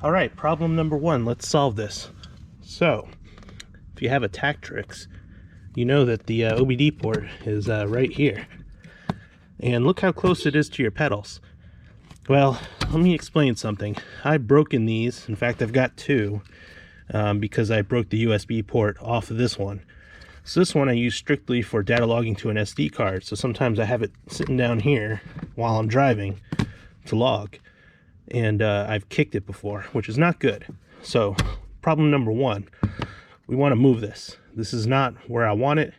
All right, problem number one, let's solve this. So, if you have a Tactrix, you know that the Obd port is right here. And look how close it is to your pedals. Well, let me explain something. I've broken these. In fact, I've got two because I broke the USB port off of this one. So this one I use strictly for data logging to an SD card. So sometimes I have it sitting down here while I'm driving to log. And I've kicked it before, which is not good. So problem number one, we want to move this. This is not where I want it.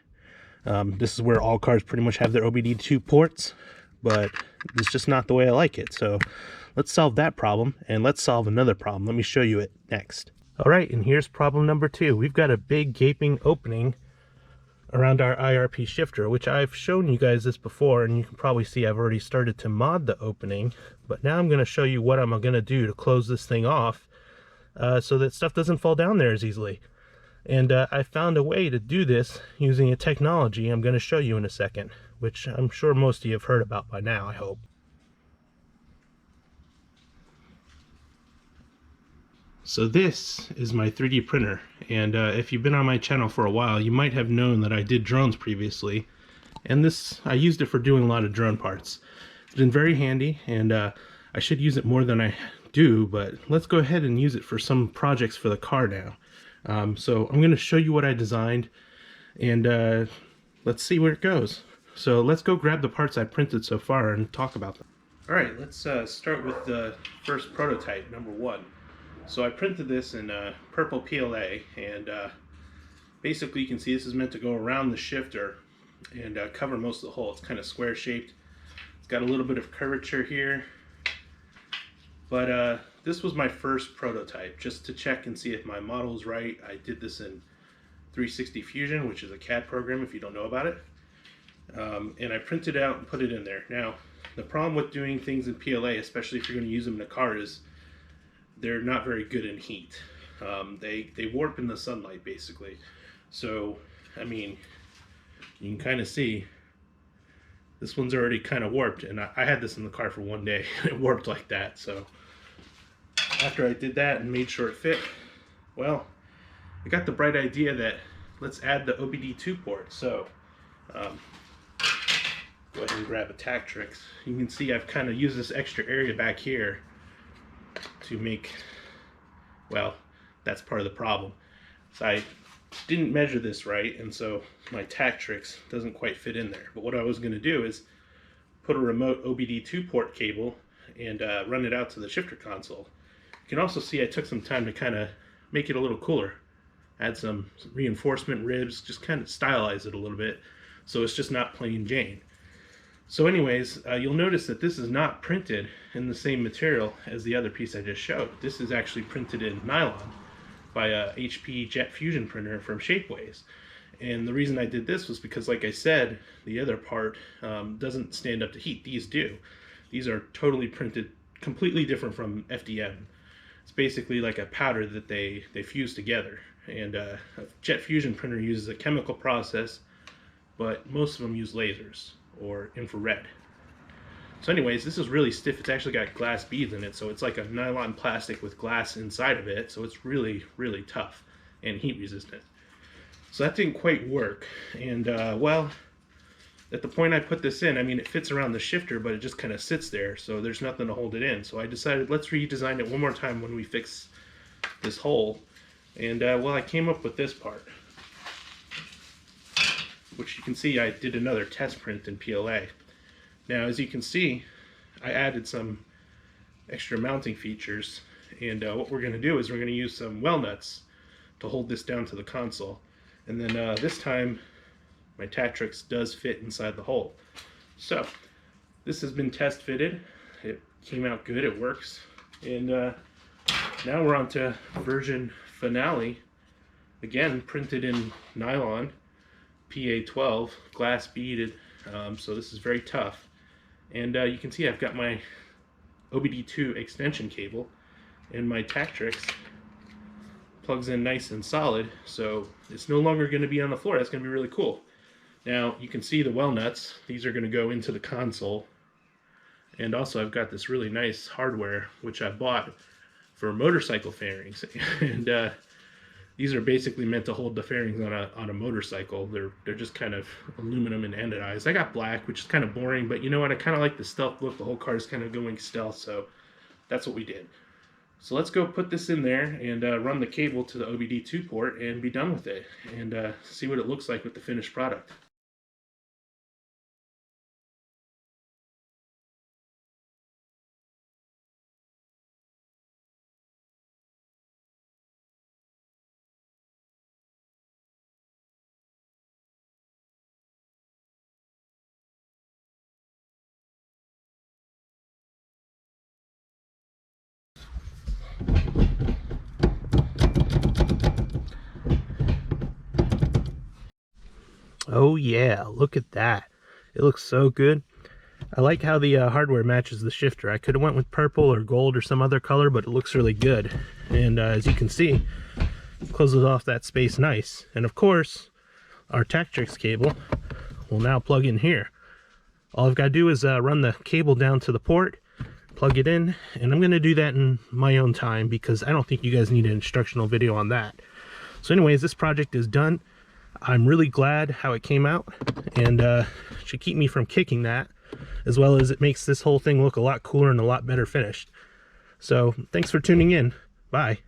This is where all cars pretty much have their Obd2 ports, but it's just not the way I like it. So let's solve that problem, and let's solve another problem. Let me show you it next. All right, and here's problem number two. We've got a big gaping opening around our IRP shifter, which I've shown you guys this before, and you can probably see I've already started to mod the opening, but now I'm going to show you what I'm going to do to close this thing off so that stuff doesn't fall down there as easily. And I found a way to do this using a technology I'm going to show you in a second, which I'm sure most of you have heard about by now, I hope. So this is my 3D printer, and if you've been on my channel for a while, you might have known that I did drones previously, and I used it for doing a lot of drone parts. It's been very handy, and I should use it more than I do, but let's go ahead and use it for some projects for the car now. So I'm going to show you what I designed, and let's see where it goes. So let's go grab the parts I printed so far and talk about them. Alright, let's start with the first prototype, number one. So I printed this in purple PLA, and basically you can see this is meant to go around the shifter and cover most of the hole. It's kind of square shaped. It's got a little bit of curvature here, but this was my first prototype, just to check and see if my model is right. I did this in 360 Fusion, which is a CAD program if you don't know about it, and I printed it out and put it in there. Now, the problem with doing things in PLA, especially if you're going to use them in a car, is they're not very good in heat. They warp in the sunlight, basically. So, I mean, you can kind of see this one's already kind of warped, and I had this in the car for one day, and it warped like that. So after I did that and made sure it fit, well, I got the bright idea that let's add the Obd2 port. So go ahead and grab a Tactrix. You can see I've kind of used this extra area back here to make, well, that's part of the problem. So I didn't measure this right, and so my Tactrix doesn't quite fit in there. But what I was going to do is put a remote Obd2 port cable and run it out to the shifter console. You can also see I took some time to kind of make it a little cooler. Add some reinforcement ribs, just kind of stylize it a little bit so it's just not plain Jane. So anyways, you'll notice that this is not printed in the same material as the other piece I just showed. This is actually printed in nylon by a HP Jet Fusion printer from Shapeways. And the reason I did this was because, like I said, the other part doesn't stand up to heat. These do. These are totally printed, completely different from FDM. It's basically like a powder that they fuse together. And a Jet Fusion printer uses a chemical process, but most of them use lasers or infrared. So anyways, this is really stiff. It's actually got glass beads in it, so it's like a nylon plastic with glass inside of it, so it's really, really tough and heat resistant. So that didn't quite work, and well, at the point I put this in, I mean, it fits around the shifter, but it just kind of sits there, so there's nothing to hold it in. So I decided, let's redesign it one more time when we fix this hole, and well, I came up with this part, which you can see I did another test print in PLA. Now, as you can see, I added some extra mounting features, and what we're going to do is we're going to use some well nuts to hold this down to the console. And then this time, my Tactrix does fit inside the hole. So, this has been test fitted. It came out good, it works. And now we're on to version finale. Again, printed in nylon. PA12, glass beaded, so this is very tough. And you can see I've got my Obd2 extension cable, and my Tactrix plugs in nice and solid, so it's no longer going to be on the floor. That's going to be really cool. Now you can see the well nuts. These are going to go into the console, and also I've got this really nice hardware which I bought for motorcycle fairings. And these are basically meant to hold the fairings on a motorcycle. They're just kind of aluminum and anodized. I got black, which is kind of boring, but you know what? I kind of like the stealth look. The whole car is kind of going stealth, so that's what we did. So let's go put this in there and run the cable to the Obd2 port and be done with it, and see what it looks like with the finished product. Oh yeah, look at that. It looks so good. I like how the hardware matches the shifter. I could have went with purple or gold or some other color, but it looks really good. And as you can see, it closes off that space nice. And of course, our Tactrix cable will now plug in here. All I've got to do is run the cable down to the port, plug it in, and I'm going to do that in my own time because I don't think you guys need an instructional video on that. So anyways, this project is done. I'm really glad how it came out, and should keep me from kicking that, as well as it makes this whole thing look a lot cooler and a lot better finished. So thanks for tuning in. Bye.